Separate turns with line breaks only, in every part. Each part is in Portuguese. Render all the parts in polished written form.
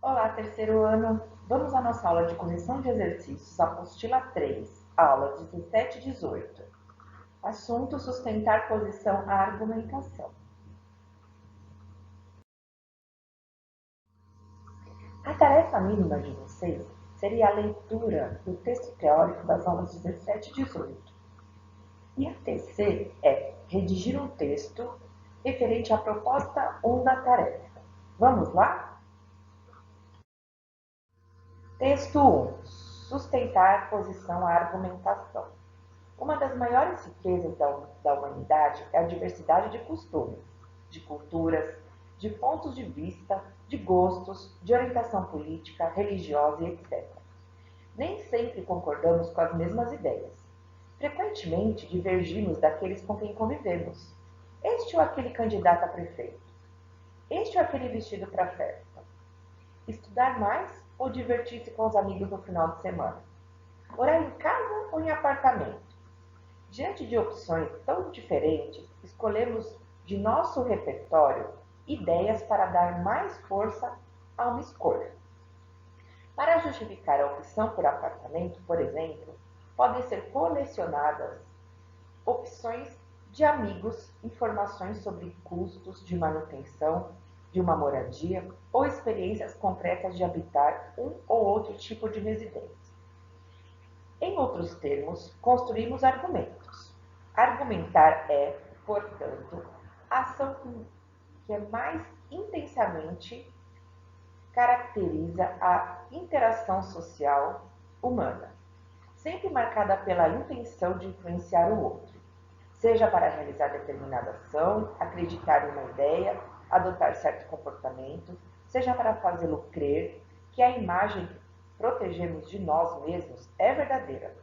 Olá, terceiro ano. Vamos à nossa aula de correção de exercícios, apostila 3, aula 17 e 18. Assunto: sustentar posição à argumentação. A tarefa mínima de vocês seria a leitura do texto teórico das aulas 17 e 18. E a TC é redigir um texto referente à proposta 1 da tarefa. Vamos lá? Texto 1. Sustentar posição à argumentação. Uma das maiores riquezas da humanidade é a diversidade de costumes, de culturas, de pontos de vista, de gostos, de orientação política, religiosa e etc. Nem sempre concordamos com as mesmas ideias. Frequentemente divergimos daqueles com quem convivemos. Este ou aquele candidato a prefeito. Este ou aquele vestido para festa. Estudar mais ou divertir-se com os amigos no final de semana. Morar em casa ou em apartamento. Diante de opções tão diferentes, escolhemos de nosso repertório ideias para dar mais força a uma escolha. Para justificar a opção por apartamento, por exemplo, podem ser colecionadas opções de amigos, informações sobre custos de manutenção de uma moradia ou experiências concretas de habitar um ou outro tipo de residência. Em outros termos, construímos argumentos. Argumentar é, portanto, a ação que mais intensamente caracteriza a interação social humana, sempre marcada pela intenção de influenciar o outro, seja para realizar determinada ação, acreditar em uma ideia, adotar certo comportamento, seja para fazê-lo crer que a imagem que protegemos de nós mesmos é verdadeira.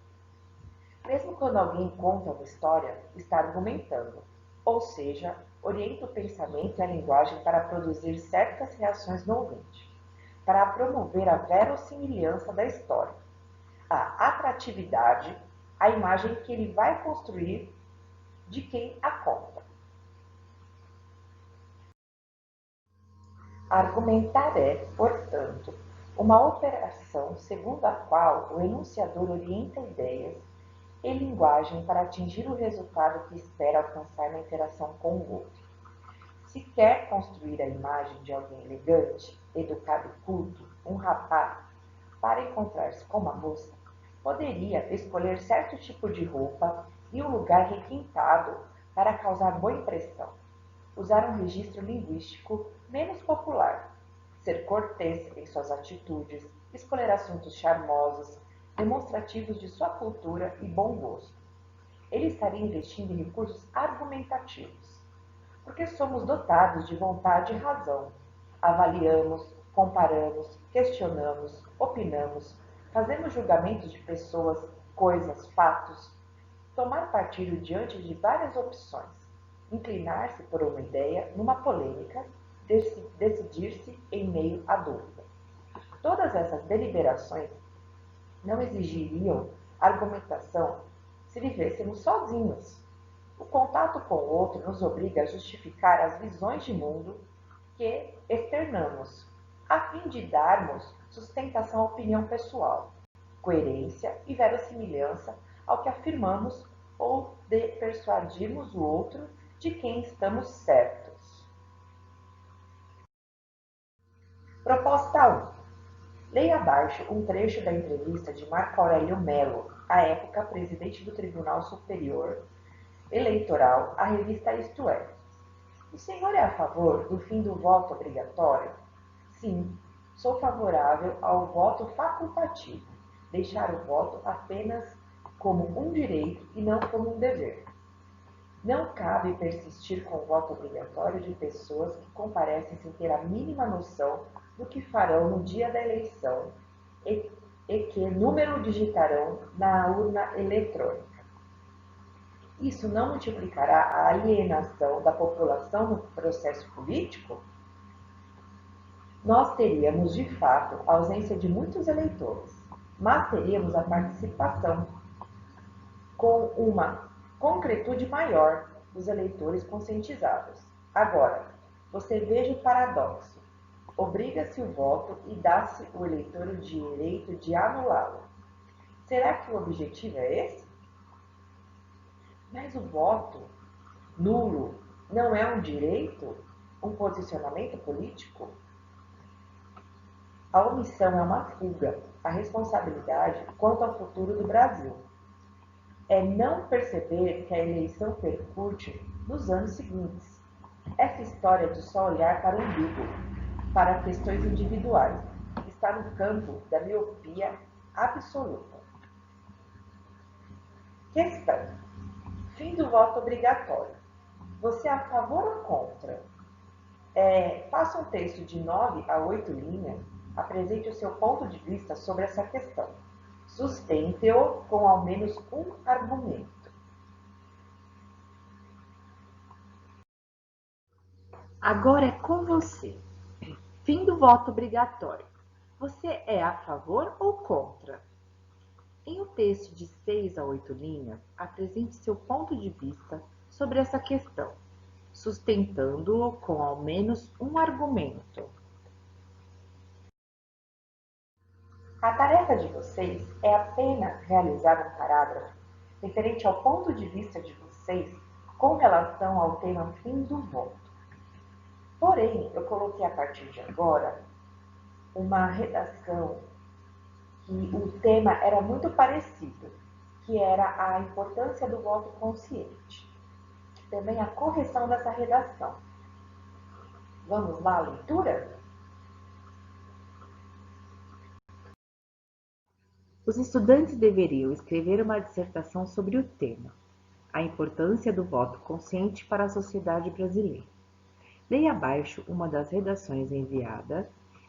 Mesmo quando alguém conta uma história, está argumentando, ou seja, orienta o pensamento e a linguagem para produzir certas reações no ouvinte, para promover a verossimilhança da história, a atratividade, a imagem que ele vai construir de quem a conta. Argumentar é, portanto, uma operação segundo a qual o enunciador orienta ideias e linguagem para atingir o resultado que espera alcançar na interação com o outro. Se quer construir a imagem de alguém elegante, educado e culto, um rapaz, para encontrar-se com uma moça, poderia escolher certo tipo de roupa e um lugar requintado para causar boa impressão. Usar um registro linguístico menos popular. Ser cortês em suas atitudes, escolher assuntos charmosos, demonstrativos de sua cultura e bom gosto. Ele estaria investindo em recursos argumentativos, porque somos dotados de vontade e razão. Avaliamos, comparamos, questionamos, opinamos, fazemos julgamentos de pessoas, coisas, fatos, tomar partido diante de várias opções, inclinar-se por uma ideia numa polêmica, decidir-se em meio à dúvida. Todas essas deliberações não exigiriam argumentação se vivêssemos sozinhos. O contato com o outro nos obriga a justificar as visões de mundo que externamos, a fim de darmos sustentação à opinião pessoal, coerência e verossimilhança ao que afirmamos ou de persuadirmos o outro de quem estamos certos. Proposta 1. Leia abaixo um trecho da entrevista de Marco Aurélio Melo, à época presidente do Tribunal Superior Eleitoral, à revista Isto É. O senhor é a favor do fim do voto obrigatório? Sim, sou favorável ao voto facultativo, deixar o voto apenas como um direito e não como um dever. Não cabe persistir com o voto obrigatório de pessoas que comparecem sem ter a mínima noção do que farão no dia da eleição e que número digitarão na urna eletrônica. Isso não multiplicará a alienação da população no processo político? Nós teríamos, de fato, a ausência de muitos eleitores, mas teríamos a participação com uma concretude maior dos eleitores conscientizados. Agora, você veja o paradoxo. obriga-se o voto e dá-se ao eleitor o direito de anulá-lo. Será que o objetivo é esse? Mas o voto nulo não é um direito, um posicionamento político? A omissão é uma fuga à responsabilidade quanto ao futuro do Brasil. É não perceber que a eleição percute nos anos seguintes. Essa história de só olhar para o umbigo, para questões individuais, está no campo da miopia absoluta. Questão: fim do voto obrigatório. Você é a favor ou contra? Faça um texto de 9 a 8 linhas, apresente o seu ponto de vista sobre essa questão. Sustente-o com ao menos um argumento. Agora é com você. Fim do voto obrigatório. Você é a favor ou contra? Em um texto de 6 a 8 linhas, apresente seu ponto de vista sobre essa questão, sustentando-o com ao menos um argumento. A tarefa de vocês é apenas realizar um parágrafo referente ao ponto de vista de vocês com relação ao tema fim do voto. Porém, eu coloquei a partir de agora uma redação que o tema era muito parecido, que era a importância do voto consciente. Também a correção dessa redação. Vamos lá, leitura? Os estudantes deveriam escrever uma dissertação sobre o tema, a importância do voto consciente para a sociedade brasileira. Leia abaixo uma das redações enviadas,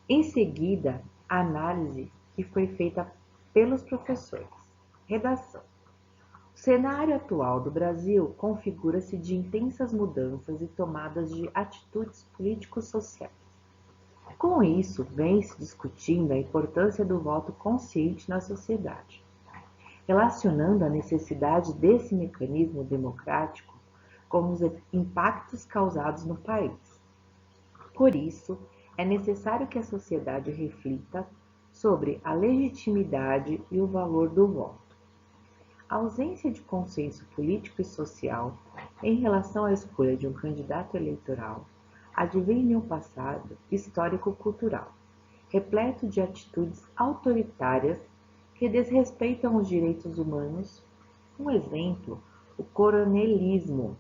em seguida a análise que foi feita pelos professores. Redação: o cenário atual do Brasil configura-se de intensas mudanças e tomadas de atitudes político-sociais. Com isso, vem-se discutindo a importância do voto consciente na sociedade, relacionando a necessidade desse mecanismo democrático com os impactos causados no país. Por isso, é necessário que a sociedade reflita sobre a legitimidade e o valor do voto. A ausência de consenso político e social em relação à escolha de um candidato eleitoral advém de um passado histórico-cultural, repleto de atitudes autoritárias que desrespeitam os direitos humanos. Um exemplo, o coronelismo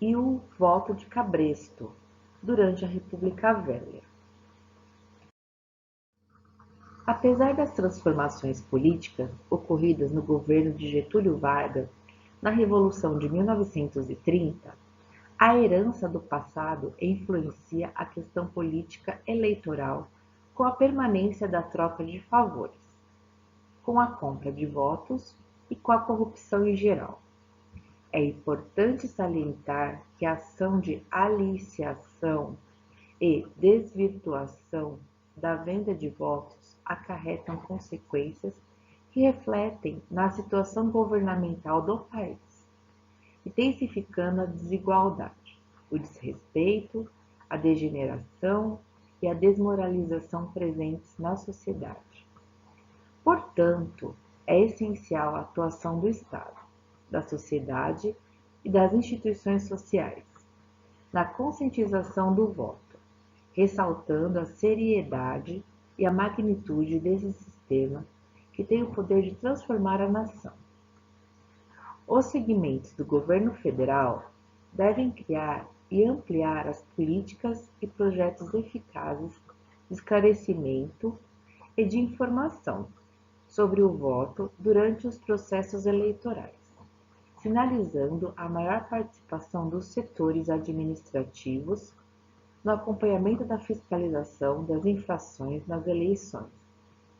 e o voto de cabresto durante a República Velha. Apesar das transformações políticas ocorridas no governo de Getúlio Vargas na Revolução de 1930, a herança do passado influencia a questão política eleitoral com a permanência da troca de favores, com a compra de votos e com a corrupção em geral. É importante salientar que a ação de aliciação e desvirtuação da venda de votos acarretam consequências que refletem na situação governamental do país, intensificando a desigualdade, o desrespeito, a degeneração e a desmoralização presentes na sociedade. Portanto, é essencial a atuação do Estado, da sociedade e das instituições sociais na conscientização do voto, ressaltando a seriedade e a magnitude desse sistema que tem o poder de transformar a nação. Os segmentos do governo federal devem criar e ampliar as políticas e projetos eficazes de esclarecimento e de informação sobre o voto durante os processos eleitorais, sinalizando a maior participação dos setores administrativos no acompanhamento da fiscalização das infrações nas eleições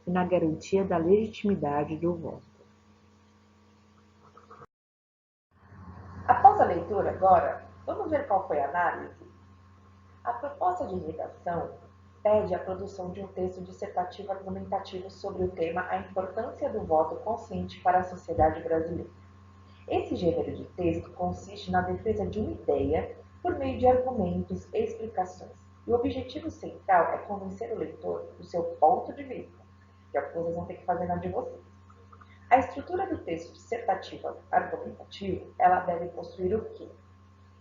e na garantia da legitimidade do voto. Após a leitura, agora, vamos ver qual foi a análise? A proposta de redação pede a produção de um texto dissertativo argumentativo sobre o tema A Importância do Voto Consciente para a Sociedade Brasileira. Esse gênero de texto consiste na defesa de uma ideia por meio de argumentos e explicações, E o objetivo central é convencer o leitor do seu ponto de vista, que é o que vocês vão ter que fazer na de vocês. A estrutura do texto dissertativo argumentativo, ela deve possuir o quê?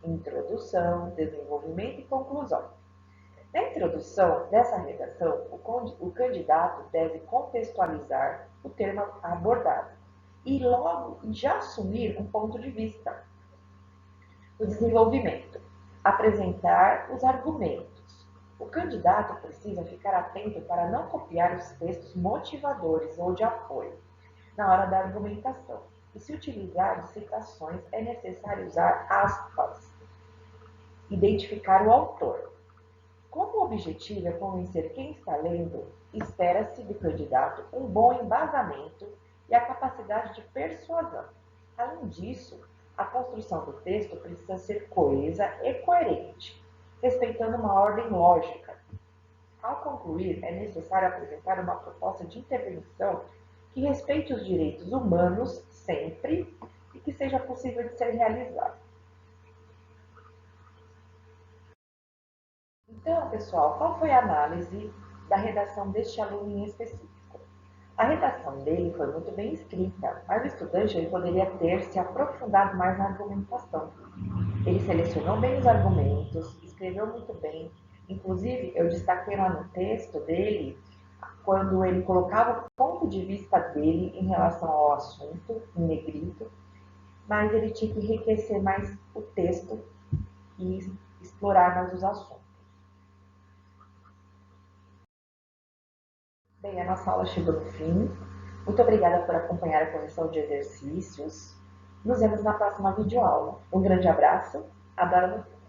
Introdução, desenvolvimento e conclusão. Na introdução dessa redação, o candidato deve contextualizar o tema abordado e logo já assumir um ponto de vista. O desenvolvimento, apresentar os argumentos. O candidato precisa ficar atento para não copiar os textos motivadores ou de apoio na hora da argumentação. E se utilizar de citações, é necessário usar aspas. Identificar o autor. Como o objetivo é convencer quem está lendo, espera-se do candidato um bom embasamento e a capacidade de persuasão. Além disso, a construção do texto precisa ser coesa e coerente, respeitando uma ordem lógica. Ao concluir, é necessário apresentar uma proposta de intervenção que respeite os direitos humanos sempre e que seja possível de ser realizado. Então, pessoal, qual foi a análise da redação deste aluno em específico? A redação dele foi muito bem escrita, mas o estudante ele poderia ter se aprofundado mais na argumentação. Ele selecionou bem os argumentos, escreveu muito bem. Inclusive, eu destaquei lá no texto dele, quando ele colocava o ponto de vista dele em relação ao assunto, em negrito, mas ele tinha que enriquecer mais o texto e explorar mais os assuntos. Bem, a nossa aula chegou no fim. Muito obrigada por acompanhar a correção de exercícios. Nos vemos na próxima videoaula. Um grande abraço. Adoro você.